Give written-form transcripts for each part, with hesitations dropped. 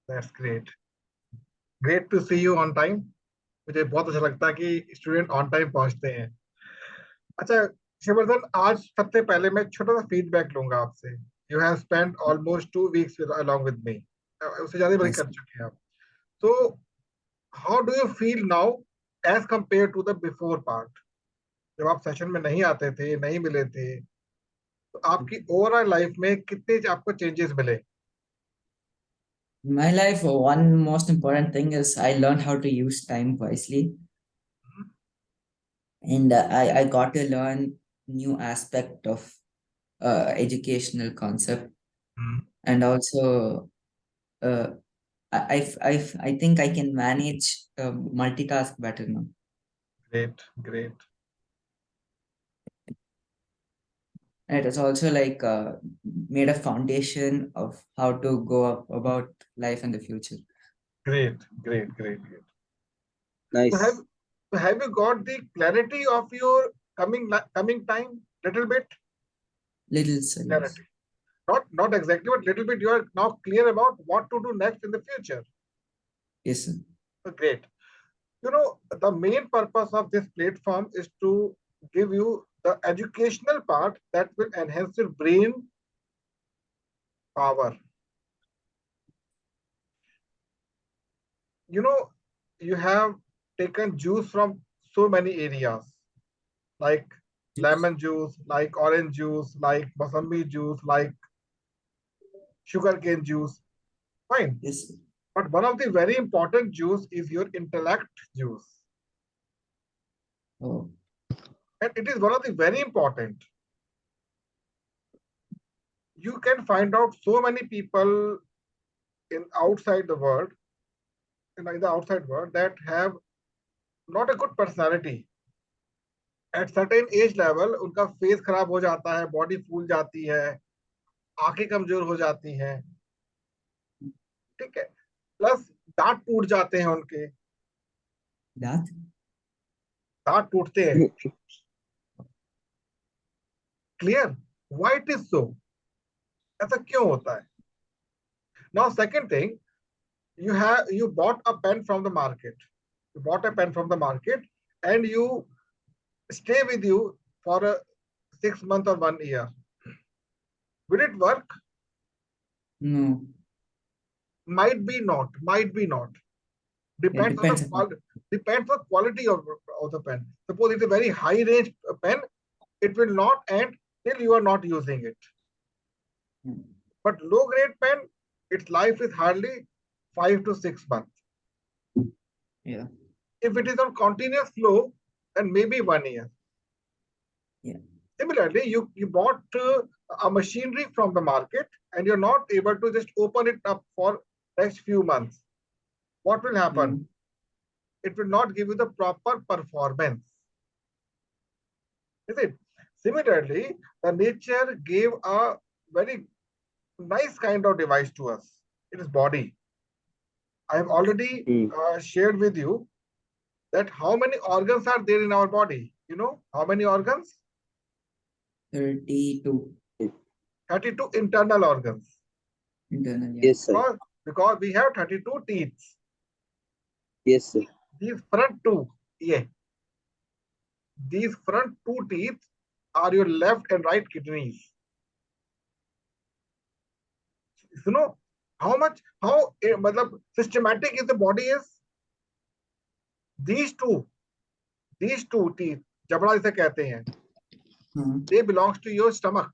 That's great to see you on time. मुझे बहुत अच्छा लगता है कि स्टूडेंट ऑन टाइम पहुंचते हैं। अच्छा शिवर्धन, आज सबसे पहले मैं छोटा सा फीडबैक लूंगा आपसे। You have spend almost 2 weeks along with me, उससे ज्यादा बड़ी Yes. कर चुके हैं आप। तो how do you feel now as compare to the before part? जब आप सेशन में नहीं आते थे, नहीं मिले थे, तो आपकी ओवरऑल लाइफ में कितने आपको चेंजेस मिले? My life, one most important thing is I learned how to use time wisely, and I got to learn new aspect of educational concept, Hmm. and also uh, I think I can manage multitask better now. Great. And it is also like made a foundation of how to go up about life in the future. Great. So have Nice. so have you got the clarity of your coming time? Little bit Little silence. clarity. Not exactly, but little bit. You are now clear about what to do next in the future. Yes, sir. So great. You know, the main purpose of this platform is to give you the educational part that will enhance your brain power. You know, you have taken juice from so many areas, like lemon juice, like orange juice, like mosambi juice, like sugarcane juice. Fine. Yes, sir. But one of the very important juice is your intellect juice. Oh, And it is one of the very important. You can find out so many people in outside the world, in the outside world, that have not a good personality. At certain age level, उनका face खराब हो जाता है, body फूल जाती है, आंखें कमजोर हो जाती हैं, ठीक है। प्लस दांत टूट जाते हैं उनके, that? दांत टूटते हैं। Clear? Why it is so? ऐसा क्यों होता है? Now second thing, you bought a pen from the market. You bought a pen from the market and you stay with you for a 6 month or 1 year. Will it work? No, Might be not. it Depends on the depends upon. depends on quality of the pen. Suppose it's a very high range pen, it will not end till you are not using it. Hmm. But low grade pen, its life is hardly 5 to 6 months. Yeah, If it is on continuous flow, then maybe 1 year. yeah. Similarly, you bought a machinery from the market and you're not able to just open it up for next few months. What will happen? Mm. It will not give you the proper performance. Is it? Similarly, the nature gave a very nice kind of device to us. It is body. I have already shared with you that how many organs are there in our body. You know how many organs? 32 32 internal organs. internal. Yeah. Yes, sir. Because we have 32 teeth. Yes, sir. These front two, yeah, these front two teeth are your left and right kidneys. You know how systematic is the body is? These two teeth, जबड़ा जिसे कहते हैं, they belongs to your stomach.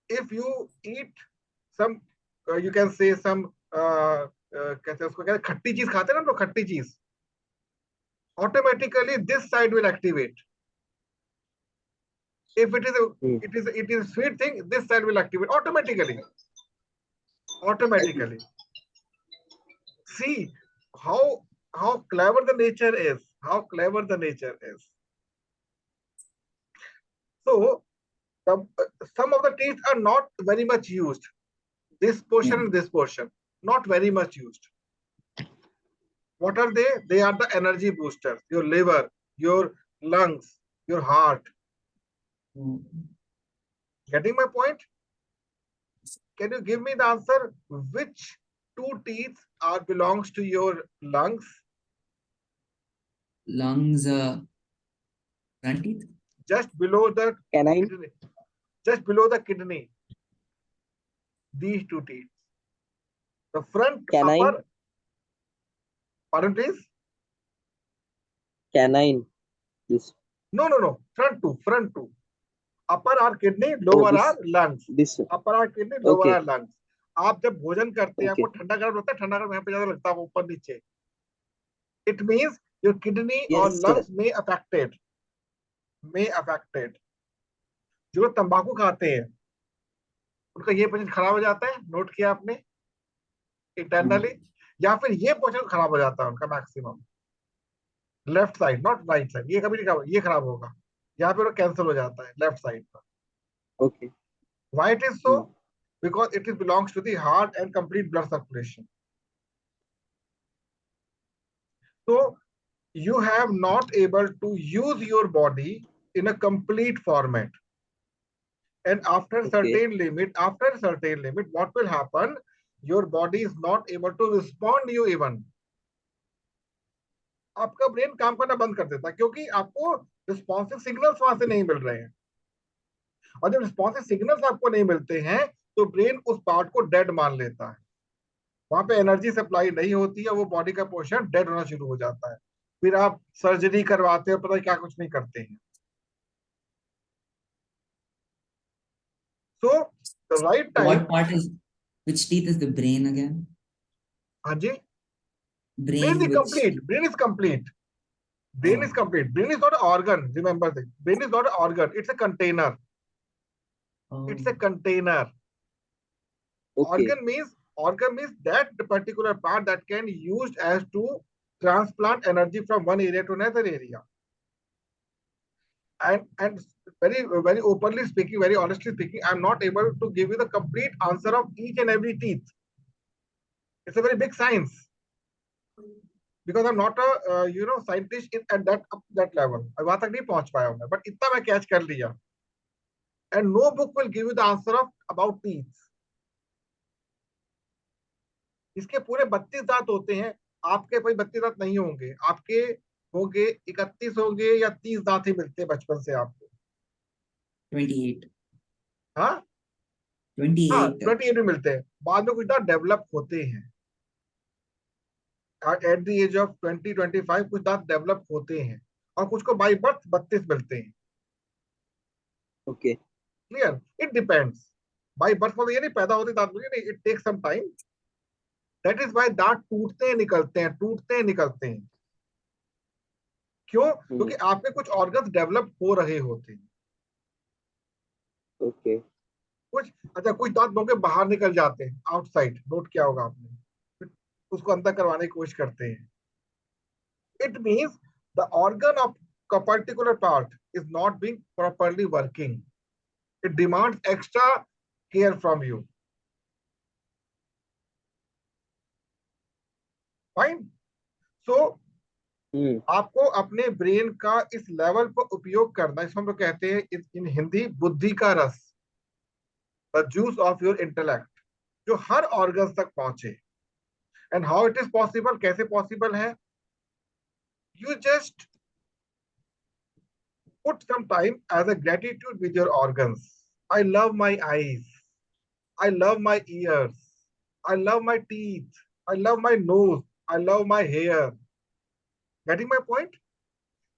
If you eat some, you can say some, कैसे उसको कहते हैं, खट्टी चीज खाते हैं ना हम लोग, खट्टी चीज, automatically this side will activate. If it is a sweet thing, this side will activate automatically. See how clever the nature is. How clever the nature is. So some of the teeth are not very much used. This portion and this portion, not very much used. What are they? They are the energy boosters. Your liver, your lungs, your heart. Getting my point? Can you give me the answer? Which two teeth are belongs to your lungs? Lungs, front teeth. Just below the Canine. kidney. Just below the kidney. These two teeth. The front Canine. upper. Pardon, please. Canine. This. No. Front two. Front two. Upper are kidney, lower this- are lungs. This one. Upper are kidney, lower Okay. are lungs. आप जब भोजन करते हैं Okay. आपको ठंडा गर्म लगता है, ठंडा गर्म यहाँ पे ज्यादा लगता है ऊपर नीचे. It means your kidney or Yes, lungs sir. may affected. जो लोग तंबाकू खाते हैं उनका ये पोर्शन खराब हो जाता है, नोट किया आपने इंटरनली, या फिर ये पोर्शन खराब हो जाता है उनका maximum. Left side, not right side. ये कभी नहीं खराब, ये खराब होगा. यहाँ पे वो कैंसिल हो जाता है लेफ्ट साइड पर. Okay. Why it is so? Because it is belongs to the heart and complete blood circulation. So you have not able to use your body in a complete format. And after Okay. certain limit, what will happen? Your body is not able to respond you even. आपका brain काम करना बंद कर देता है क्योंकि आपको responsive signals वहां से नहीं मिल रहे हैं. और जब रिस्पॉन्सिव सिग्नल्स आपको नहीं मिलते हैं तो ब्रेन उस पार्ट को डेड मान लेता है. वहां पे एनर्जी सप्लाई नहीं होती है, वो बॉडी का पोर्शन डेड होना शुरू हो जाता है. फिर आप सर्जरी करवाते हो, पता है क्या कुछ नहीं करते हैं. So the right time. What part is, which teeth is the brain again? हाँ जी. Brain, Brain is which complete. Brain is complete. Brain is complete. Brain is not an organ. Remember this. Brain is not an organ. It's a container. oh, It's a container. Okay. Organ means that particular part that can used as to transplant energy from one area to another area. And very openly speaking, very honestly speaking, I'm not able to give you the complete answer of each and every teeth. It's a very big science. Because I'm not a scientist at that level. वहां तक नहीं पहुंच पाया हूं मैं, but इतना मैं catch कर लिया. And no book will give you the answer of about teeth. इसके पूरे 32 दांत होते हैं. आपके कोई 32 दांत नहीं होंगे. आपके होंगे 31 होंगे या 30 दांत ही मिलते हैं बचपन से आपको. 28. हाँ 28. 28 में मिलते हैं. बाद में कुछ दांत डेवलप होते हैं. एट द एज ऑफ 20-25 कुछ दांत डेवलप होते हैं और कुछ को बाई बर्थ 32 मिलते हैं. Okay. Clear? It depends. By birth मतलब ये नहीं पैदा होते दांत मुझे नहीं. It take some time. That is why दांत टूटते हैं निकलते हैं. क्यों? क्योंकि आपके कुछ ऑर्गन्स डेवलप हो रहे होते हैं. Okay. कुछ दांत मुंह के बाहर निकल जाते हैं आउटसाइड. नोट किया होगा आपने. उसको अंदर करवाने की कोशिश करते हैं. It means the organ of a particular part is not being properly working. It demands extra care from you. Fine. So आपको अपने ब्रेन का इस लेवल पर उपयोग करना, इसको हम लोग कहते हैं इन हिंदी बुद्धि का रस, the juice of your intellect, जो हर ऑर्गन तक पहुंचे. And how it is possible? कैसे पॉसिबल है? You just put some time as a gratitude with your organs. I love my eyes. I love my ears. I love my teeth. I love my nose. I love my hair. Getting my point?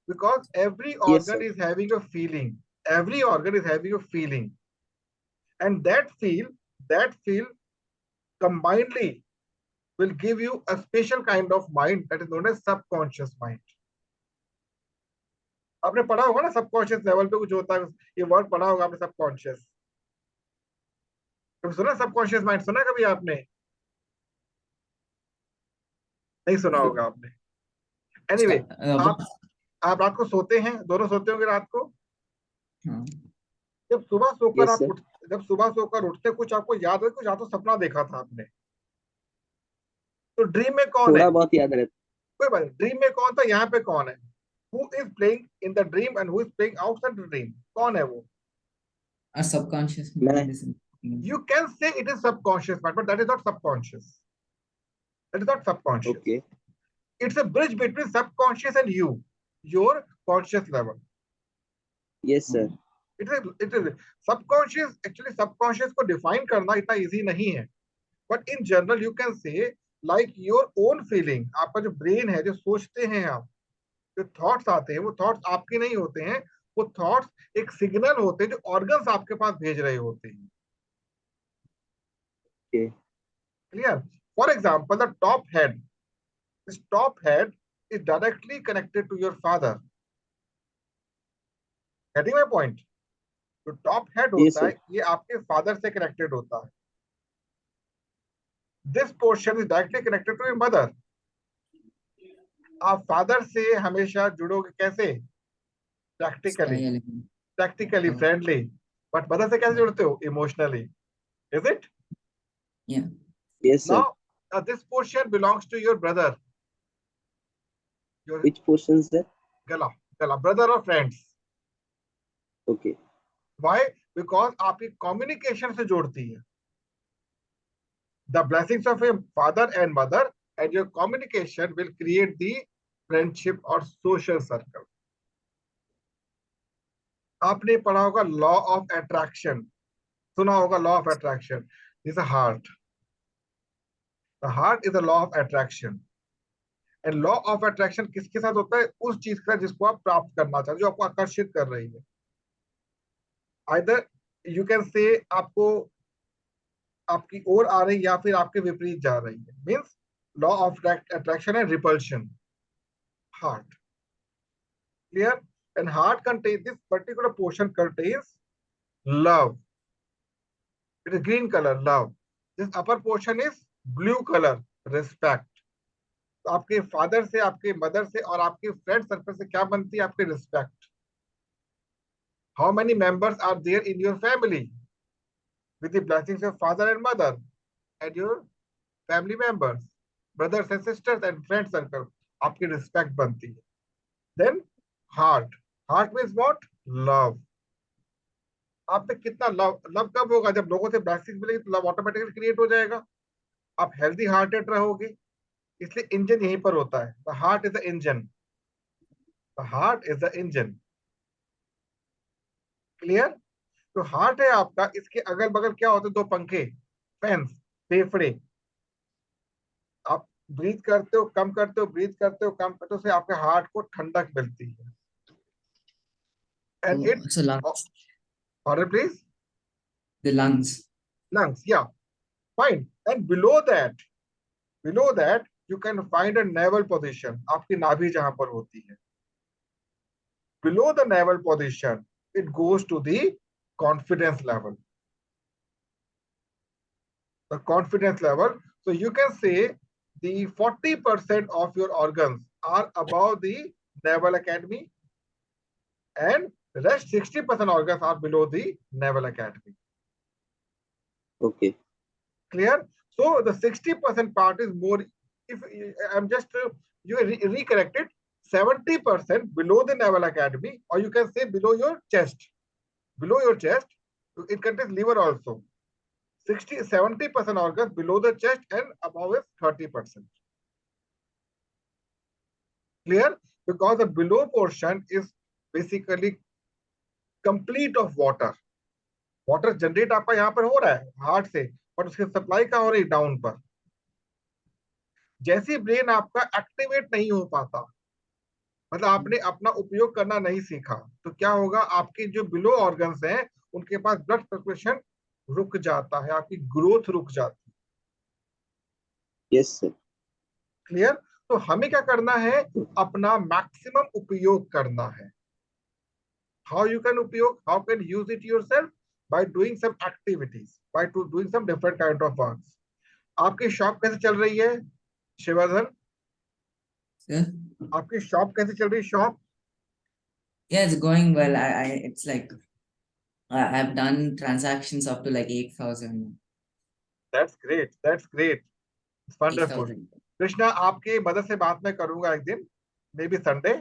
Because every organ is having a feeling. Every organ is having a feeling. And that feel combinedly will give you a special kind of mind that is known as subconscious mind. आपने पढ़ा होगा ना subconscious level पे कुछ होता है. ये word पढ़ा होगा आपने, सबकॉन्शियस. कभी सुना सबकॉन्शियस माइंड? सुना कभी आपने? नहीं सुना होगा आपने. एनीवे, आप रात को सोते हैं, दोनों सोते होंगे रात को. जब सुबह सोकर उठते कुछ आपको याद है? कुछ या तो सपना देखा था आपने, तो ड्रीम में कौन है? थोड़ा बहुत याद रहता. कोई बात नहीं. ड्रीम में कौन था, यहाँ पे कौन है? Who is playing in the dream and who is playing outside the dream? कौन है वो? Our subconscious मैं. mind is You can say it is subconscious mind, but that is not subconscious. That is not subconscious. Okay. It's a bridge between subconscious and you, your conscious level. Yes, sir. It is subconscious. Actually, subconscious को define करना इतना easy नहीं है. But in general, you can say like your own feeling. आपका जो brain है, जो सोचते हैं आप, जो थॉट्स आते हैं, वो थॉट्स आपके नहीं होते हैं. वो थॉट्स एक सिग्नल होते हैं जो ऑर्गन्स आपके पास भेज रहे होते हैं. Okay. Clear? For example, the top head. This top head is directly connected to your father. Getting my point? जो टॉप हेड Yes, होता है, sir. ये आपके फादर से कनेक्टेड होता है. This portion is directly connected to your mother. आप father से हमेशा जुड़ोगे कैसे? Practically, practically Oh. Friendly. But mother से कैसे जुड़ते हो? Emotionally. Is it? Yeah. Yes, sir. Now, this portion belongs to your brother. Your Which portion, sir? gala, brother or friends. Okay. Why? Because आपकी communication से जोड़ती है. The blessings of a father and mother and your communication will create the friendship or social circle. आपने पढ़ा होगा law of attraction. सुना होगा law of attraction. This is a heart. The heart is the law of attraction. And law of attraction किसके साथ होता है? उस चीज का जिसको आप प्राप्त करना चाहते हो, जो आपको आकर्षित कर रही है. Either you can say आपको आपकी ओर आ रही या फिर आपके विपरीत जा रही है. Means law of attraction and repulsion. Heart. Clear? And heart contains, this particular portion contains love. It is green color, love. This upper portion is blue color, respect. तो आपके फादर से, आपके मदर से और आपके फ्रेंड सर्कल से क्या बनती है? आपके respect. How many members are there in your family with the blessings of father and mother and your family members, brothers and sisters and friend circle? आपकी रिस्पेक्ट बनती है. Then heart. Heart means what? Love. आप पे कितना love, love कब होगा? जब लोगों से ब्लेसिंग मिलेगी तो लव ऑटोमेटिकली क्रिएट हो जाएगा. आप हेल्दी हार्टेड रहोगे. इसलिए इंजन यहीं पर होता है. The heart is the engine. The heart is the engine. Clear? तो हार्ट है आपका. इसके अगल बगल क्या होते हैं? दो पंखे, फैंस, फेफड़े. आप ब्रीथ करते हो, कम करते हो, ब्रीथ करते हो, कम करते हो, से आपके हार्ट को ठंडक मिलती है. And it, So lungs. pardon please, The lungs. lungs, yeah, fine. And below that you can find a navel position. आपकी नाभि जहां पर होती है. Below the navel position, it goes to the confidence level. The confidence level. So you can say the 40% of your organs are above the navel academy, and the rest 60% organs are below the navel academy. Okay. Clear? So the 60% part is more. If I'm just you recorrect it, 70% below the naval academy, or you can say below your chest. Below your chest, it contains liver also. 70% organs below the chest, and above is 30%. Clear? Because the below portion is basically complete of water. Water generate आपका यहाँ पर हो रहा है heart से, but उसकी supply कहाँ हो रही है? डाउन पर. जैसे ब्रेन आपका एक्टिवेट नहीं हो पाता, मतलब आपने अपना उपयोग करना नहीं सीखा, तो क्या होगा? आपके जो बिलो ऑर्गन्स हैं उनके पास ब्लड सर्कुलेशन रुक जाता है, आपकी ग्रोथ रुक जाती है. Yes, sir. क्लियर? तो हमें क्या करना है? अपना मैक्सिमम उपयोग करना है. हाउ यू कैन उपयोग? How can use it yourself? by doing some activities, by doing some different kind of works. आपकी शॉप कैसे चल रही है शिवाधर? Yeah. आपकी शॉप कैसे चल रही है? Shop? Yeah, it's going well. It's like I've done transactions up to like 8,000. That's great. That's great. It's wonderful. 8,000. Krishna, आपके मदर से बात मैं करूंगा एक दिन, मे बी संडे.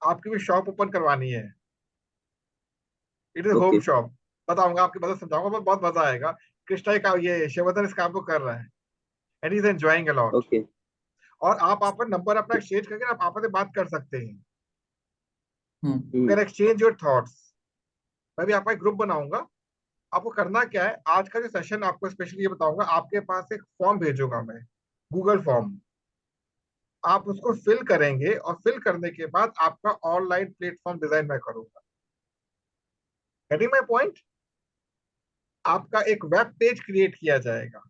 आपकी भी शॉप ओपन करवानी है. It is home Okay. Shop. बताऊंगा, आपकी मदद समझाऊंगा, बहुत मजा आएगा। कृष्णा का ये शिववर्धन इस काम को कर रहा है and is enjoying a lot. Okay. और आप नंबर अपना एक्सचेंज करके आप आपस में बात कर सकते हैं, you hmm. Can exchange your thoughts. मैं भी आपका एक ग्रुप बनाऊंगा। आपको करना क्या है, आज का जो सेशन आपको स्पेशली ये बताऊंगा, आपके पास एक फॉर्म भेजूंगा मैं, गूगल फॉर्म। आप उसको फिल करेंगे और फिल करने के बाद आपका ऑनलाइन प्लेटफॉर्म डिजाइन मैं करूंगा। Getting my point? आपका एक वेब पेज क्रिएट किया जाएगा।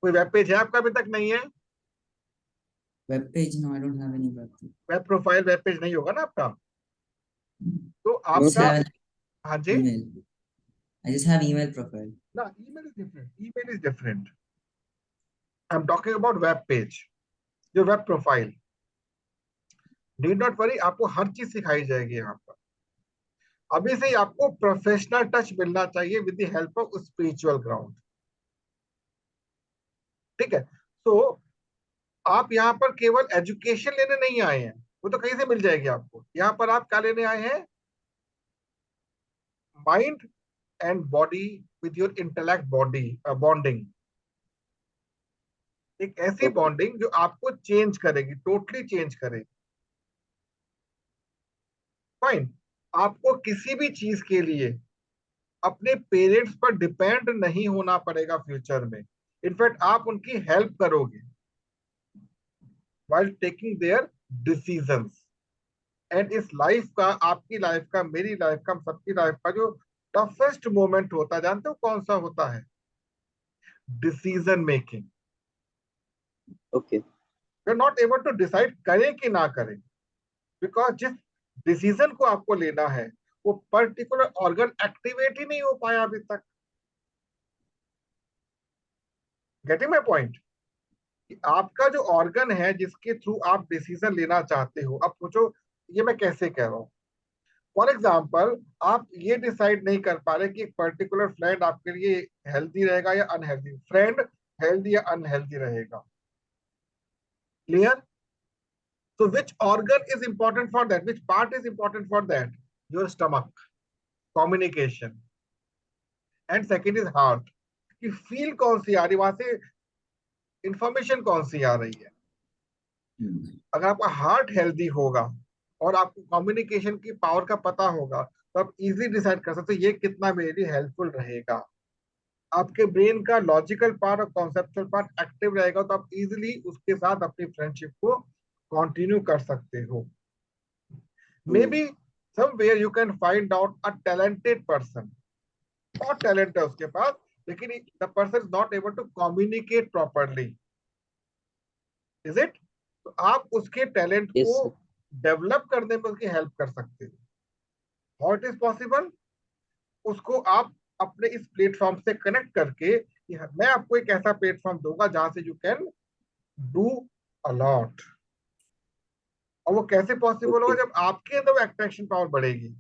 कोई वेब पेज है आपका? अभी तक नहीं है? Web page? No, I don't have any web page. Web profile, web page नहीं होगा ना आपका? तो I नो just आपका, सर। have an हाँ जी, email. I just have email profile. ना email is different, email is different. I am talking about web page, जो web profile. Need not worry, आपको हर चीज सिखाई जाएगी यहाँ पर। अभी से ही आपको प्रोफेशनल टच मिलना चाहिए with the help of spiritual ground. ठीक है? तो आप यहाँ पर केवल एजुकेशन लेने नहीं आए हैं, वो तो कहीं से मिल जाएगी आपको। यहाँ पर आप क्या लेने आए हैं? Mind and body with your intellect body bonding. एक ऐसी ओके। बॉन्डिंग जो आपको चेंज करेगी, टोटली चेंज करेगी। फाइन। आपको किसी भी चीज के लिए अपने पेरेंट्स पर डिपेंड नहीं होना पड़ेगा फ्यूचर में। इनफैक्ट आप उनकी हेल्प करोगे while taking their decisions। And इस लाइफ का, आपकी लाइफ का, मेरी लाइफ का, हम सबकी लाइफ का जो टफेस्ट मोमेंट होता है, जानते हो कौन सा होता है? Decision making. Okay. We are not able to decide करें कि ना करें, बिकॉज जिस डिसीजन को आपको लेना है वो पर्टिकुलर ऑर्गन एक्टिवेट ही नहीं हो पाया अभी तक। Getting my point? कि आपका जो ऑर्गन है जिसके थ्रू आप डिसीजन लेना चाहते हो, अब सोचो ये मैं कैसे कह रहा हूं। फॉर एग्जाम्पल, आप ये डिसाइड नहीं कर पा रहे कि एक पर्टिकुलर फ्रेंड आपके लिए हेल्दी रहेगा या अनहेल्दी, फ्रेंड हेल्दी या अनहेल्दी रहेगा। Clear? So which organ is important for that? Which part is important for that? Your stomach, communication. And second is heart. कि फील कौन सी आ रही, वहां से इंफॉर्मेशन कौन सी आ रही है। अगर आपका हार्ट हेल्दी होगा और आपको कम्युनिकेशन की पावर का पता होगा, तो आप इजीली डिसाइड कर सकते हो ये कितना मेरे लिए हेल्पफुल रहेगा। आपके ब्रेन का लॉजिकल पार्ट और कॉन्सेप्चुअल पार्ट एक्टिव रहेगा, तो आप इजीली उसके साथ अपनी फ्रेंडशिप को कंटिन्यू कर सकते हो। Maybe somewhere you can find out a talented person, बहुत टैलेंट है उसके पास, लेकिन the person is not able to communicate properly. Is it? तो आप उसके टैलेंट यस को सर। डेवलप करने में उसकी हेल्प कर सकते हो। How it is possible? उसको आप अपने इस प्लेटफॉर्म से कनेक्ट करके कि मैं आपको एक ऐसा प्लेटफॉर्म दूंगा जहां से you can do a lot. और वो कैसे पॉसिबल ओके। होगा? जब आपके अंदर अट्रैक्शन पावर बढ़ेगी,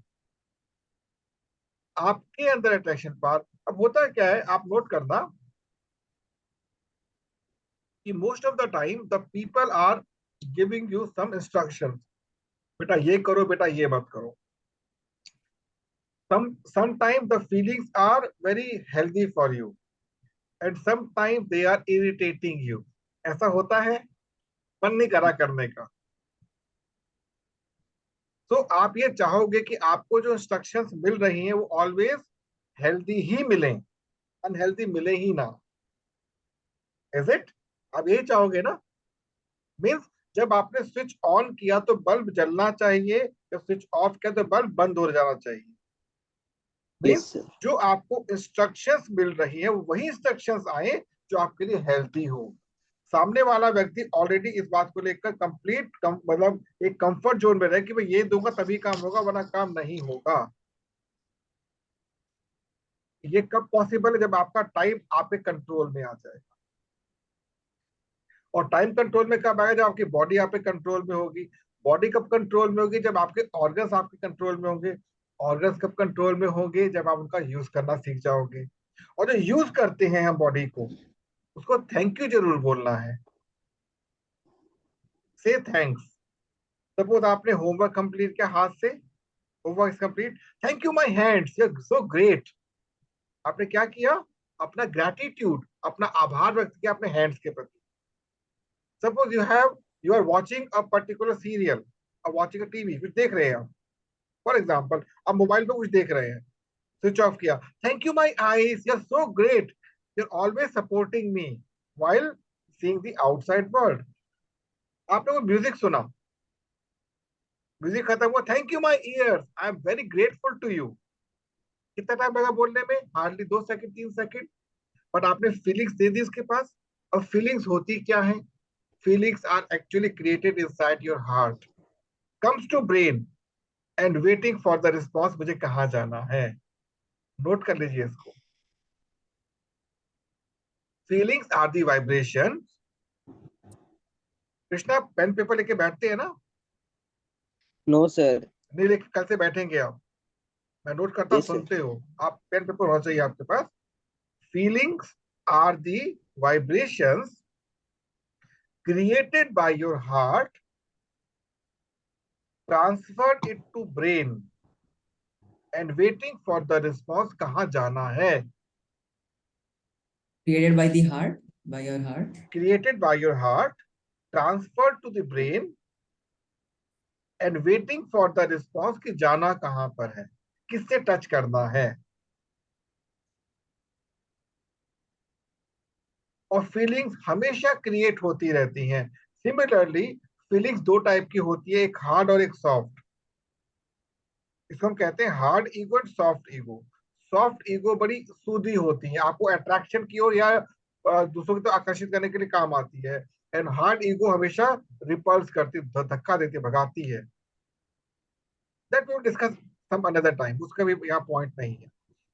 आपके अंदर अट्रैक्शन पावर। अब होता क्या है, आप नोट करना कि most of the time the people are giving you some instructions, बेटा ये करो, बेटा ये मत करो। sometimes the feelings are very healthy for you and sometimes they are irritating you। ऐसा होता है, मन नहीं करा करने का। तो आप ये चाहोगे कि आपको जो इंस्ट्रक्शंस मिल रही हैं वो ऑलवेज हेल्दी ही मिले, अनहेल्दी मिले ही ना। Is it? आप यही चाहोगे ना? मीन्स जब आपने स्विच ऑन किया तो बल्ब जलना चाहिए, जब स्विच ऑफ किया तो बल्ब बंद हो जाना चाहिए। Yes means sir. जो आपको इंस्ट्रक्शंस मिल रही है वही इंस्ट्रक्शंस आए जो आपके लिए हेल्दी हो। सामने वाला व्यक्ति ऑलरेडी इस बात को लेकर कंप्लीट मतलब एक कंफर्ट जोन में रहे कि मैं ये दूंगा तभी काम होगा, वरना काम नहीं होगा। ये कब पॉसिबल है? जब आपका टाइम आपके कंट्रोल में आ जाए। और टाइम कंट्रोल में कब आएगा? जब आपकी बॉडी आपके कंट्रोल में होगी। बॉडी कब कंट्रोल में होगी? जब आपके ऑर्गन्स आपके कंट्रोल में होंगे। ऑर्गन्स कब कंट्रोल में होंगे? जब आप उनका यूज करना सीख जाओगे। और जो यूज करते हैं हम बॉडी को, उसको थैंक यू जरूर बोलना है। से थैंक्स। सपोज आपने होमवर्क कंप्लीट किया हाथ से, Over is complete. Thank you my hands, you're so great. आपने क्या किया? अपना gratitude, अपना आभार व्यक्त किया अपने hands के प्रति. Suppose you are watching a particular serial or watching a TV, कुछ देख रहे हैं आप. For example, आप मोबाइल पे कुछ देख रहे हैं, स्विच ऑफ किया. Thank you my eyes, you're so great. You're always supporting me while seeing the outside world. आपने वो म्यूजिक सुना, म्यूजिक खत्म हुआ. Thank you my ears, I am very grateful to you. कितना टाइम लगा बोलने में? Hardly 2 second 3 second. बट आपने फीलिंग्स दे दी उसके पास. और फीलिंग्स होती क्या है? Feelings are actually created inside your heart, comes to brain and waiting for the response. मुझे कहाँ जाना है? नोट कर लीजिए इसको. Feelings are the vibration. Krishna pen paper लेके बैठते हैं ना? No, sir. नहीं लेके कल से बैठेंगे आप. मैं नोट करता हूँ, Yes, sir. सुनते हो आप. पेन पेपर होना चाहिए आपके पास. Feelings are the vibrations created by your heart, transferred it to brain and waiting for the response. कहाँ जाना है? Created by the heart, by your heart. Created by your heart, transferred to the brain and waiting for the response. कि जाना कहाँ पर है, किससे touch करना है. और फीलिंग्स हमेशा क्रिएट होती रहती हैं. सिमिलरली फीलिंग्स दो टाइप की होती है, एक हार्ड और एक सॉफ्ट. इसको हम कहते हैं hard ego and soft ego. Soft ego बड़ी सूदी होती है, आपको अट्रैक्शन की ओर या दूसरों की तो आकर्षित करने के लिए काम आती है. एंड हार्ड ईगो हमेशा रिपल्स करती, धक्का देती, भगाती है. That we will discuss some another time, उसका भी यहाँ पॉइंट नहीं है.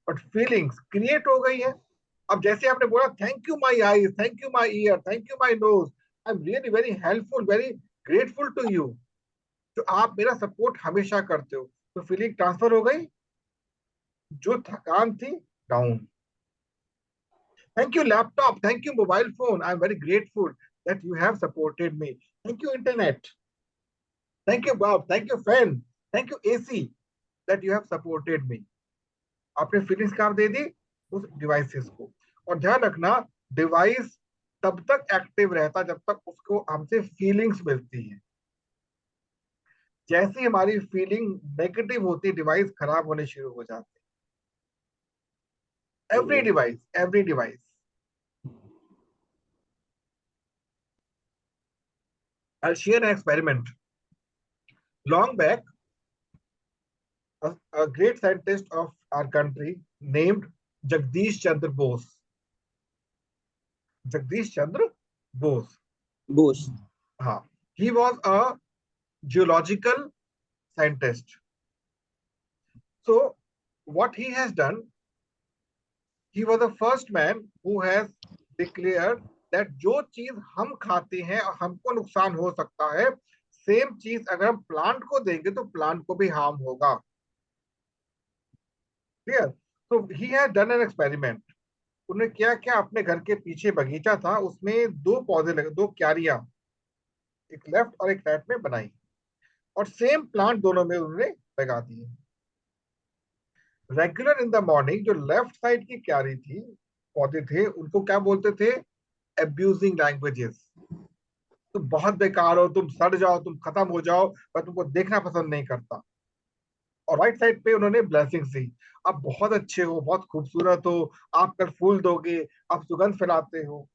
बट फीलिंग्स क्रिएट हो गई है. अब जैसे आपने बोला thank you my eyes, thank you my ear, thank you my nose, I am really very helpful, very grateful to you. तो आप मेरा सपोर्ट हमेशा करते हो. तो फीलिंग ट्रांसफर हो गई, जो थकान थी down. Thank you laptop, thank you mobile phone, I am very grateful that you have supported me. Thank you internet, thank you Bob, thank you fan, thank you AC that you have supported मी. आपने feelings काम दे दी उस devices को. और ध्यान रखना, device तब तक active रहता जब तक उसको हमसे फीलिंग्स मिलती है. जैसी हमारी फीलिंग नेगेटिव होती, डिवाइस खराब होने शुरू हो जाते. every device. I'll share an experiment. Long back, a great scientist of our country named Jagdish Chandra Bose. Jagdish Chandra Bose. Bose. He was a geological scientist. So what he has done, he was the first man who has declared that जो चीज हम खाते हैं और हमको नुकसान हो सकता है, सेम चीज अगर हम प्लांट को देंगे तो प्लांट को भी हार्म होगा. क्लियर? तो he has done an experiment. उन्होंने क्या क्या, अपने घर के पीछे बगीचा था, उसमें 2 पौधे लगे, 2 क्यारियां, एक लेफ्ट और एक राइट में बनाई, और सेम प्लांट दोनों में उन्होंने लगा दिए. रेगुलर इन द मॉर्निंग जो लेफ्ट साइड की क्यारी थी, पौधे थे, उनको क्या बोलते थे? Abusing languages. तुम बहुत बेकार हो, तुम सड़ जाओ, तुम खत्म हो जाओ, मैं तुमको देखना पसंद नहीं करता. और राइट साइड पे उन्होंने ब्लेसिंग्स दी. आप बहुत अच्छे हो, बहुत खूबसूरत हो, आप कल फूल दोगे, आप सुगंध फैलाते हो.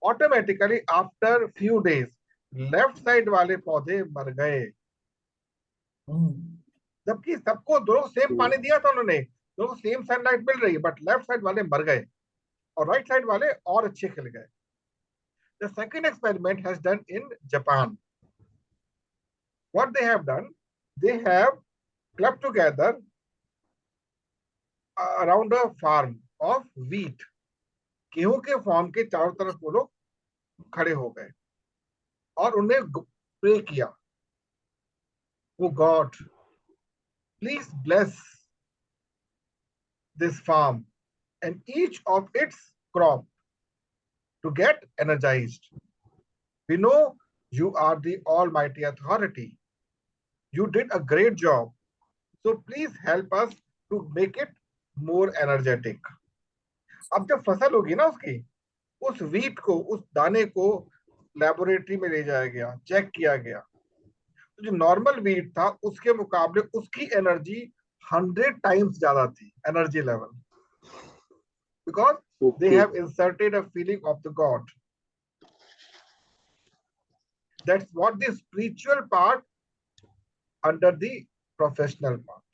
Automatically after few days left side वाले पौधे मर गए. Oh. जबकि सबको दोनों सेम पानी दिया था उन्होंने, दोनों सेम सनलाइट मिल रही है, बट लेफ्ट साइड वाले मर गए और राइट साइड वाले और अच्छे खिल गए. The second experiment has done in Japan. What they have done, they have clubbed together around a farm of wheat. गेहूं के फार्म के चारों तरफ वो लोग खड़े हो गए और उन्हें प्रे किया, वो God please bless this farm and each of its crop to get energized. We know you are the almighty authority. You did a great job So please help us to make it more energetic. अब जब फसल होगी ना उसकी, उस wheat को, उस दाने को लेबोरेटरी में ले जाया गया, चेक किया गया, तो जो नॉर्मल वीट था उसके मुकाबले उसकी एनर्जी 100 टाइम्स ज्यादा थी, energy level, because they Okay. have inserted a feeling of the God. That's what the spiritual part under the professional part.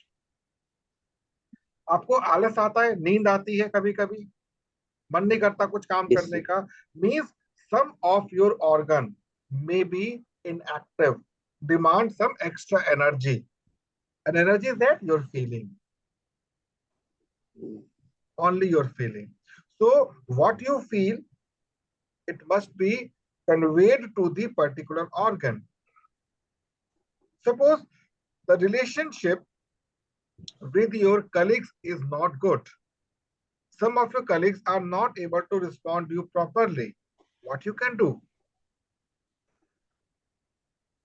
आपको आलस आता है, नींद आती है, कभी कभी मन नहीं करता कुछ काम Yes, करने sir. का, means some of your organ may be inactive, demand some extra energy, and energy is that you're feeling, only you're feeling. So what you feel, it must be conveyed to the particular organ. Suppose the relationship with your colleagues is not good. Some of your colleagues are not able to respond to you properly. What you can do?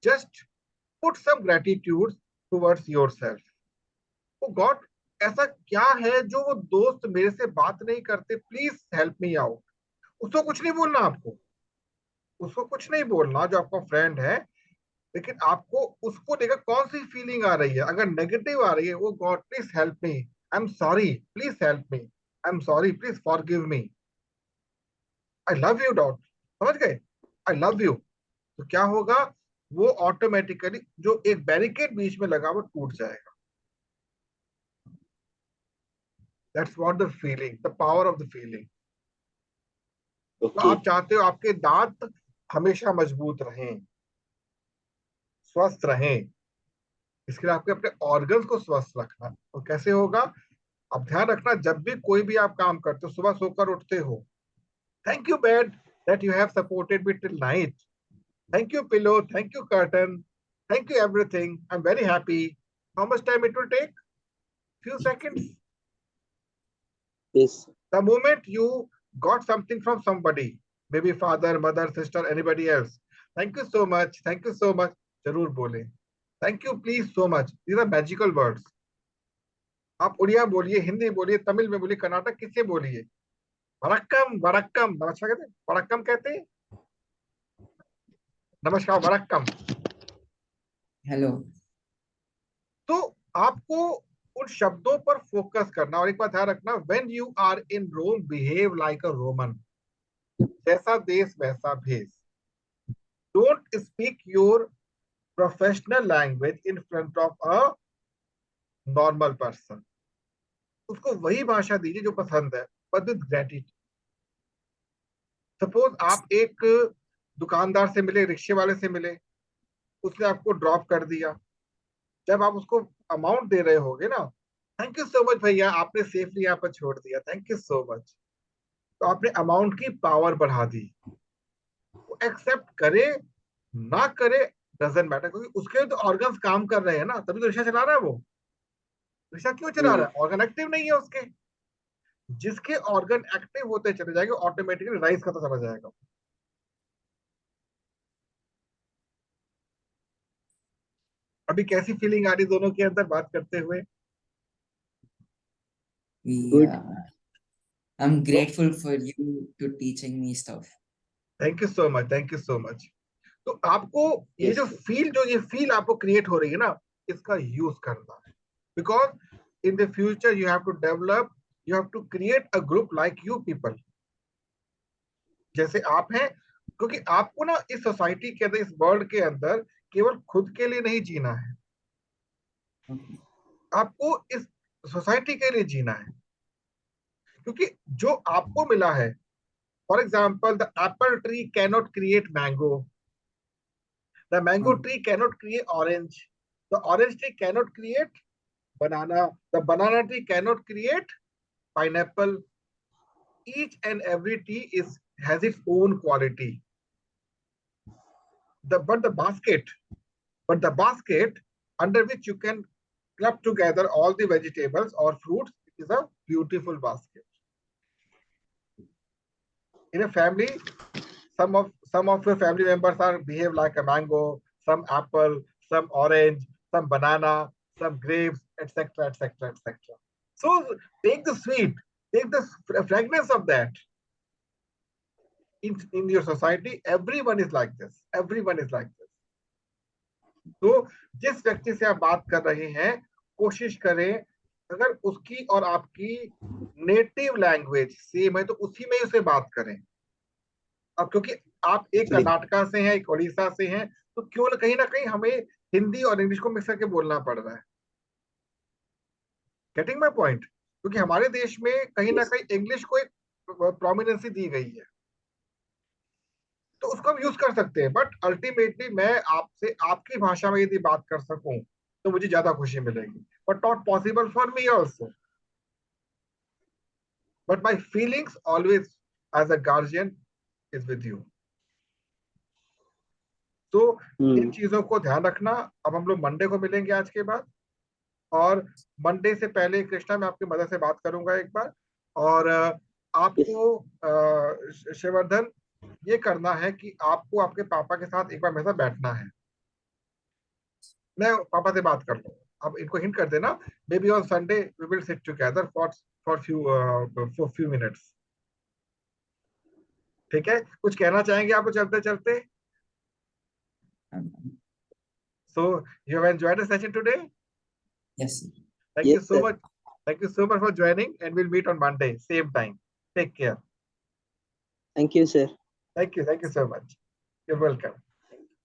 Just put some gratitude towards yourself. Oh God, ऐसा क्या है जो वो दोस्त मेरे से बात नहीं करते, प्लीज हेल्प मी आउट. उसको कुछ नहीं बोलना, आपको उसको कुछ नहीं बोलना जो आपका फ्रेंड है, लेकिन आपको उसको लेकर कौन सी फीलिंग आ रही है. अगर नेगेटिव आ रही है, वो God please help me, I am sorry please help me, I am sorry please forgive me, I love U dot, समझ गए, आई लव यू. तो क्या होगा, वो ऑटोमेटिकली जो एक बैरिकेड बीच में लगा वो टूट जाएगा. That's what the feeling, the power of the feeling. तो Okay. आप चाहते हो आपके दांत हमेशा मजबूत रहें, स्वस्थ रहें, इसके लिए आपके अपने ऑर्गन्स को स्वस्थ रखना. तो कैसे होगा, अब ध्यान रखना, जब भी कोई भी आप काम करते हो, सुबह सोकर उठते हो, thank you bed that you have supported me till night, thank you pillow, thank you curtain, thank you everything, I am very happy. How much time it will take? Few seconds. Yes. The moment you got something from somebody, maybe father, mother, sister, anybody else, thank you so much, thank you so much, जरूर बोले. Thank you, please, so much. These are magical words. आप उड़िया बोलिए, हिंदी बोलिए, तमिल में बोलिए, कर्नाटक किससे बोलिए, वरक्कम वरक्कम, नमस्कार कहते हैं, वरक्कम कहते हैं, नमस्कार वरक्कम. Hello. तो आपको उन शब्दों पर फोकस करना. और एक बात ध्यान रखना, when you are in Rome behave like a Roman, जैसा देश वैसा भेष. Don't speak your professional language in front of a normal person. उसको वही भाषा दीजिए जो पसंद है, बट विद ग्रेटिट्यूड. सपोज आप एक दुकानदार से मिले, रिक्शे वाले से मिले, उसने आपको ड्रॉप कर दिया. जब आप उसको अमाउंट दे रहे होगे ना, थैंक यू सो मच भैया, आपने सेफली यहाँ पर छोड़ दिया, थैंक यू सो मच. तो आपने अमाउंट की पावर बढ़ा दी. वो एक्सेप्ट करे ना करे डजेंट मैटर, क्योंकि उसके तो ऑर्गन्स काम कर रहे हैं ना, तभी तो रिक्शा चला रहा है. वो रिक्शा क्यों चला रहा है, ऑर्गन एक्टिव नहीं है उसके. जिसके ऑर्गन एक्टिव होते चले जाएंगे, ऑटोमेटिकली राइज करता चला जाएगा. अभी कैसी फीलिंग आ रही दोनों के अंदर बात करते हुए? Good. Yeah. I'm grateful for you to teaching me stuff. Thank you so much, thank you so much. तो आपको ये Yes, जो sir. फील, जो ये फील आपको क्रिएट हो रही है ना, इसका यूज करना है. Because in the future you have to develop, you have to create a group like you people, जैसे आप हैं. क्योंकि आपको ना इस सोसाइटी के अंदर, इस वर्ल्ड के अंदर केवल खुद के लिए नहीं जीना है, Okay. आपको इस सोसाइटी के लिए जीना है. क्योंकि जो आपको मिला है, for example the Apple tree cannot create mango, the mango Okay. Tree cannot create orange, the orange tree cannot create banana, the banana tree cannot create pineapple. Each and every tree has its own quality. The basket under which you can club together all the vegetables or fruits, it is a beautiful basket. In a family, some of your family members are behave like a mango, some apple, some orange, some banana, some grapes, etc., etc., etc. So take the sweet, take the fragrance of that. In your society, everyone is like this. Everyone is like this. तो जिस व्यक्ति से आप बात कर रहे हैं, कोशिश करें अगर उसकी और आपकी नेटिव लैंग्वेज सेम है तो उसी में उसे बात करें. अब क्योंकि आप एक कर्नाटका से हैं, एक उड़ीसा से हैं, तो क्यों ना कहीं हमें हिंदी और इंग्लिश को मिक्स करके बोलना पड़ रहा है. Getting my point? क्योंकि हमारे देश में कहीं ना कहीं इंग्लिश को एक प्रोमिनेंसी दी गई है, तो उसको हम यूज कर सकते हैं. बट अल्टीमेटली मैं आपसे आपकी भाषा में यदि बात कर सकूं तो मुझे ज्यादा खुशी मिलेगी. But not possible for me also. But my feelings always as a guardian is with you. तो इन चीजों को ध्यान रखना. अब हम लोग मंडे को मिलेंगे आज के बाद, और मंडे से पहले कृष्णा मैं आपकी मदर से बात करूंगा एक बार. और आपको शिवर्धन ये करना है कि आपको आपके पापा के साथ एक बार मेरे साथ बैठना है. मैं पापा से बात कर लूँ. अब इनको हिंट कर देना. Maybe on Sunday we will sit together for few minutes. ठीक है? कुछ कहना चाहेंगे आपको चलते चलते? So you have enjoyed the session today? Yes. Thank Yes, you so sir. much. Thank you so much for joining, and we'll meet on Monday, same time. Take care. Thank you, sir. Thank you so much. You're welcome.